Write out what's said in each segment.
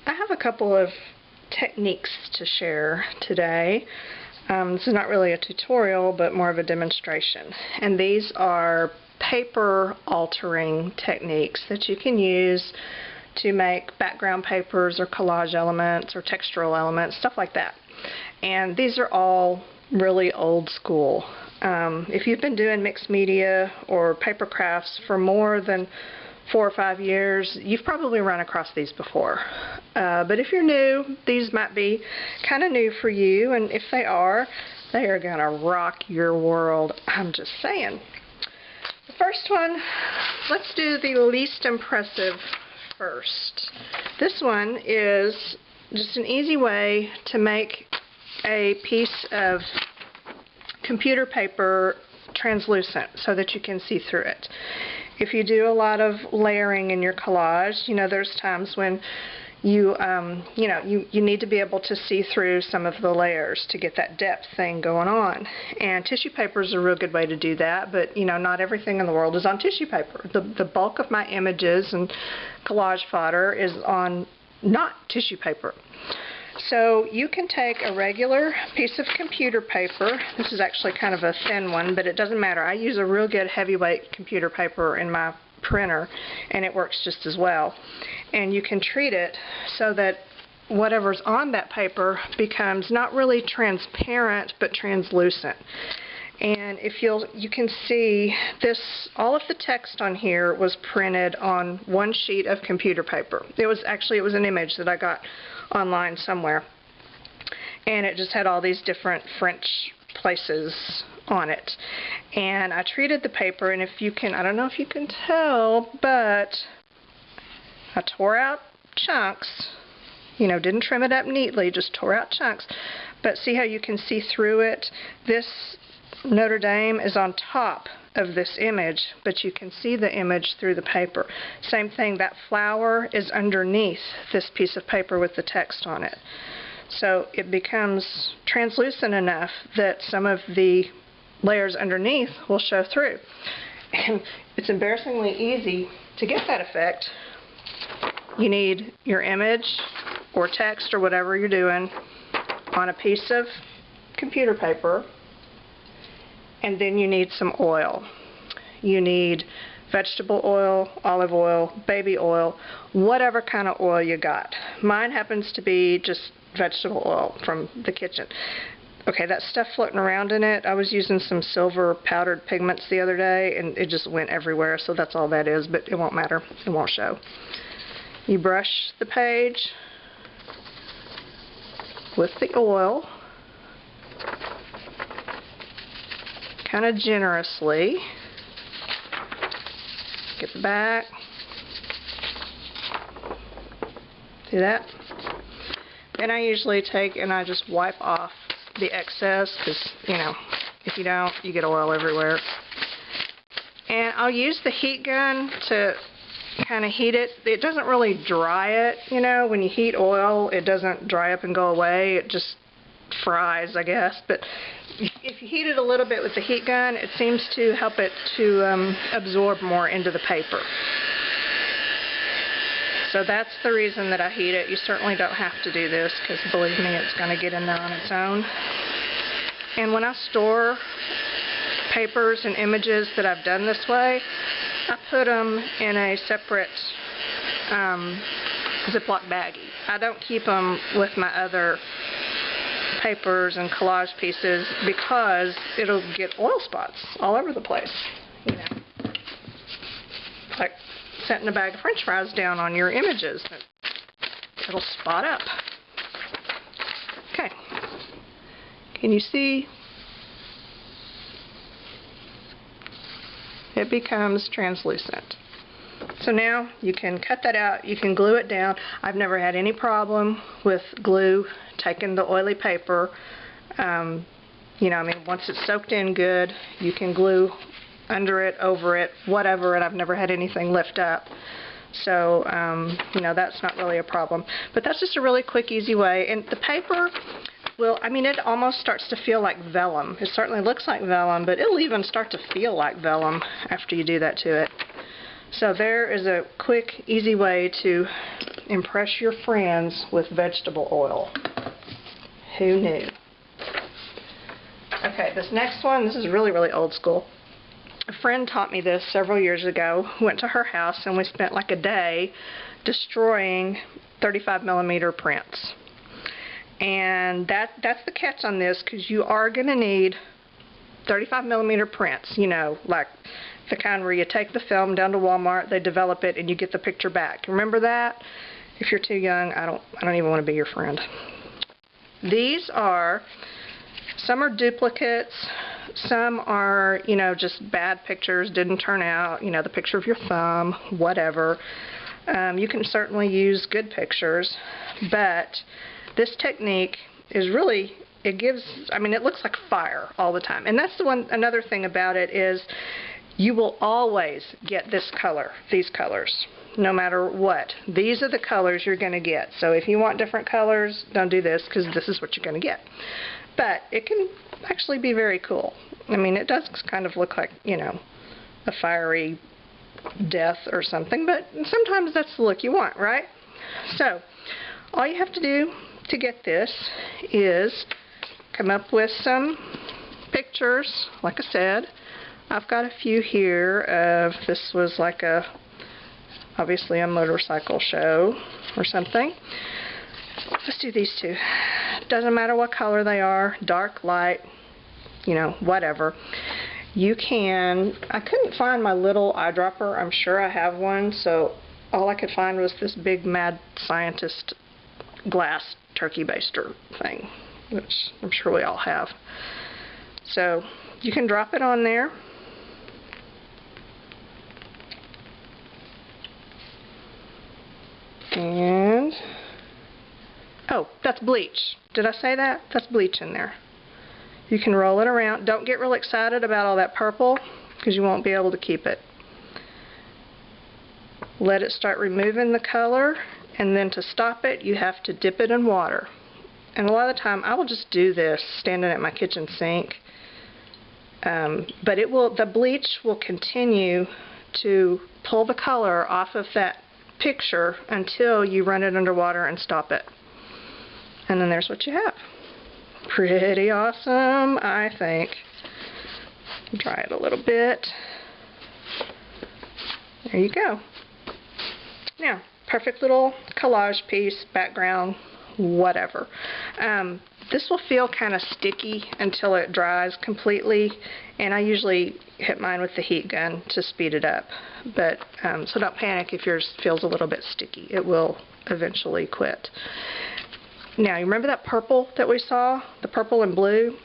I have a couple of techniques to share today. This is not really a tutorial, but more of a demonstration. And these are paper altering techniques that you can use to make background papers or collage elements or textural elements, stuff like that. And these are all really old school. If you've been doing mixed media or paper crafts for more than 4 or 5 years, you've probably run across these before. But if you're new, these might be kind of new for you, and if they are going to rock your world. I'm just saying. The first one, let's do the least impressive first. This one is just an easy way to make a piece of computer paper translucent so that you can see through it. If you do a lot of layering in your collage, there's times when you need to be able to see through some of the layers to get that depth thing going on. And tissue paper is a real good way to do that, but not everything in the world is on tissue paper. The bulk of my images and collage fodder is on not tissue paper. So you can take a regular piece of computer paper. This is actually kind of a thin one, but it doesn't matter. I use a real good heavyweight computer paper in my printer, and it works just as well. And you can treat it so that whatever's on that paper becomes not really transparent, but translucent. And if you can see this, all of the text on here was printed on one sheet of computer paper. It was an image that I got online somewhere, and it just had all these different French places on it. And I treated the paper, and I don't know if you can tell, but I tore out chunks. Didn't trim it up neatly, just tore out chunks. But see how you can see through it? This Notre Dame is on top of this image, but you can see the image through the paper. Same thing, that flower is underneath this piece of paper with the text on it. So it becomes translucent enough that some of the layers underneath will show through. And it's embarrassingly easy to get that effect. You need your image or text or whatever you're doing on a piece of computer paper. And then you need some oil. You need vegetable oil, olive oil, baby oil, whatever kind of oil you got. Mine happens to be just vegetable oil from the kitchen. Okay, that stuff floating around in it, I was using some silver powdered pigments the other day, and it just went everywhere, so that's all that is, but it won't matter. It won't show. You brush the page with the oil, kind of generously. Get the back. See that? Then I usually take and I just wipe off the excess, because, if you don't, you get oil everywhere. And I'll use the heat gun to kind of heat it. It doesn't really dry it, when you heat oil, it doesn't dry up and go away. It just fries, I guess. But if you heat it a little bit with the heat gun, it seems to help it to absorb more into the paper. So that's the reason that I heat it. You certainly don't have to do this, because believe me, it's going to get in there on its own. And when I store papers and images that I've done this way, I put them in a separate Ziploc baggie. I don't keep them with my other papers and collage pieces, because it'll get oil spots all over the place. It's like setting a bag of French fries down on your images. It'll spot up. Okay. Can you see? It becomes translucent. So now you can cut that out, you can glue it down. I've never had any problem with glue taking the oily paper. Once it's soaked in good, you can glue under it, over it, whatever, and I've never had anything lift up. So, that's not really a problem. But that's just a really quick, easy way. And the paper it almost starts to feel like vellum. It certainly looks like vellum, but it'll even start to feel like vellum after you do that to it. So there is a quick, easy way to impress your friends with vegetable oil. Who knew? Okay, this next one, this is really, really old school. A friend taught me this several years ago. Went to her house and we spent like a day destroying 35mm prints. And that's the catch on this, because you are going to need 35mm prints, you know, like the kind where you take the film down to Walmart, they develop it, and you get the picture back. Remember that? If you're too young, I don't even want to be your friend. These are, some are duplicates, some are, you know, just bad pictures, didn't turn out, you know, the picture of your thumb, whatever. You can certainly use good pictures, but this technique is really, it gives, I mean, it looks like fire all the time. And that's the one, another thing about it is you will always get this color, these colors, no matter what. These are the colors you're going to get. So if you want different colors, don't do this, because this is what you're going to get. But it can actually be very cool. I mean, it does kind of look like, you know, a fiery death or something, but sometimes that's the look you want, right? So all you have to do to get this is come up with some pictures. Like I said, I've got a few here of, this was like a, obviously a motorcycle show or something. Let's do these two. Doesn't matter what color they are, dark, light, you know, whatever. You can, I couldn't find my little eyedropper. I'm sure I have one, so all I could find was this big mad scientist glass turkey baster thing, which I'm sure we all have. So you can drop it on there. And, oh, that's bleach. Did I say that? That's bleach in there. You can roll it around. Don't get real excited about all that purple, because you won't be able to keep it. Let it start removing the color, and then to stop it, you have to dip it in water. And a lot of the time, I will just do this standing at my kitchen sink. But it will, the bleach will continue to pull the color off of that picture until you run it underwater and stop it. And then there's what you have. Pretty awesome, I think. Try it a little bit. There you go. Now, perfect little collage piece, background, whatever. This will feel kind of sticky until it dries completely, and I usually hit mine with the heat gun to speed it up. But so don't panic if yours feels a little bit sticky. It will eventually quit. Now, you remember that purple that we saw? The purple and blue?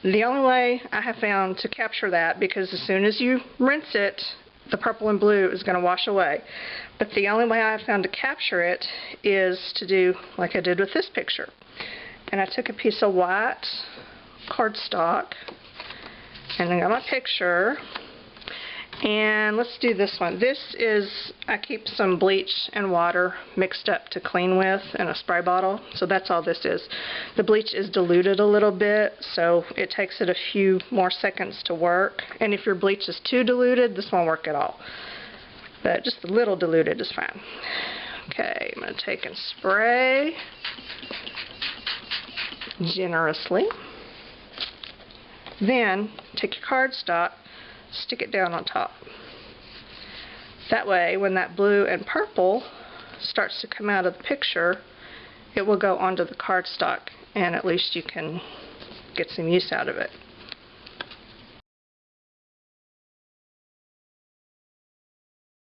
The only way I have found to capture that, because as soon as you rinse it, the purple and blue is going to wash away. But the only way I have found to capture it is to do like I did with this picture. And I took a piece of white cardstock, and I got my picture. And let's do this one. This is, I keep some bleach and water mixed up to clean with in a spray bottle. So that's all this is. The bleach is diluted a little bit, so it takes it a few more seconds to work. And if your bleach is too diluted, this won't work at all. But just a little diluted is fine. Okay, I'm going to take and spray generously. Then take your cardstock, stick it down on top. That way, when that blue and purple starts to come out of the picture, it will go onto the cardstock, and at least you can get some use out of it.